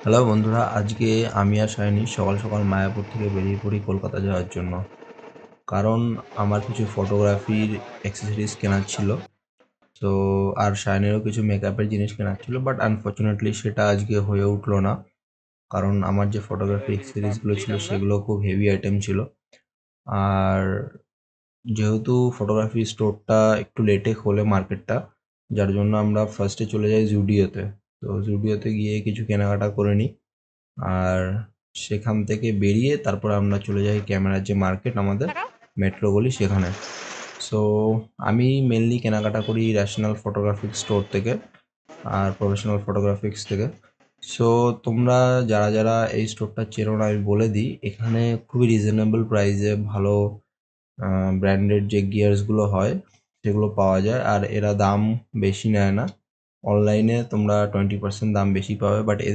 Hello বন্ধুরা, আজকে আমি আর সায়নী সকাল সকাল মায়াপুর থেকে বেরিয়ে পড়ি কলকাতা যাওয়ার জন্য। কারণ আমার কিছু ফটোগ্রাফির অ্যাক্সেসরিজ কেনার ছিল। তো আর সায়নীরও কিছু মেকআপের জিনিস কেনার ছিল, বাট আনফর্চুনেটলি সেটা আজকে হয়ে উঠলো না। কারণ আমার যে ফটোগ্রাফি অ্যাক্সেসরিজগুলো ছিল সেগুলো খুব হেভি আইটেম ছিল। আর যেহেতু ফটোগ্রাফি স্টোরটা একটু লেটে খোলে মার্কেটটা, যার জন্য আমরা ফার্স্টে চলে যাই জুডিওতে। তো জুডিওতে গিয়ে কিছু কেনাকাটা করে নিই। আর সেখান থেকে বেরিয়ে তারপর আমরা চলে যাই ক্যামেরার যে মার্কেট আমাদের মেট্রো গলি সেখানে। সো আমি মেনলি কেনাকাটা করি র্যাশনাল ফটোগ্রাফিক স্টোর থেকে আর প্রফেশনাল ফটোগ্রাফিক্স থেকে। সো তোমরা যারা যারা এই স্টোরটা চেনো না আমি বলে দিই, এখানে খুবই রিজনেবল প্রাইসে ভালো ব্র্যান্ডেড যে গিয়ার্সগুলো হয় সেগুলো পাওয়া যায়। আর এরা দাম বেশি নেয় না। অনলাইনে তোমরা 20% দাম বেশি পাবে, বাট এদের